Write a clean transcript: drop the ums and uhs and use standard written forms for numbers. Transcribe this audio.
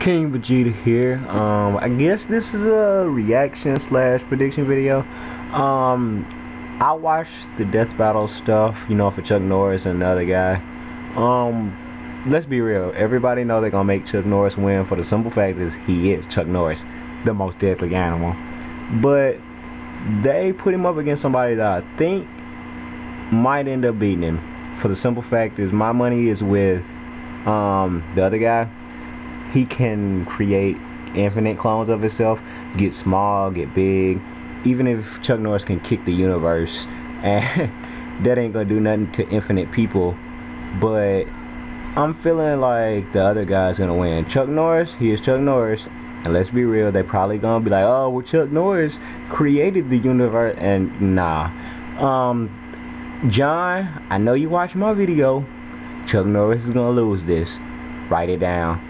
King Vegeta here. I guess this is a reaction slash prediction video. I watched the Death Battle stuff, you know, for Chuck Norris and the other guy. Let's be real. Everybody know they're gonna make Chuck Norris win for the simple fact is he is Chuck Norris, the most deadly animal. But they put him up against somebody that I think might end up beating him. For the simple fact is my money is with the other guy. He can create infinite clones of himself, get small, get big. Even if Chuck Norris can kick the universe, and that ain't gonna do nothing to infinite people. But I'm feeling like the other guy's gonna win. Chuck Norris, he is Chuck Norris, and let's be real, they probably gonna be like, oh, well, Chuck Norris created the universe, and nah. John, I know you watched my video. Chuck Norris is gonna lose this. Write it down.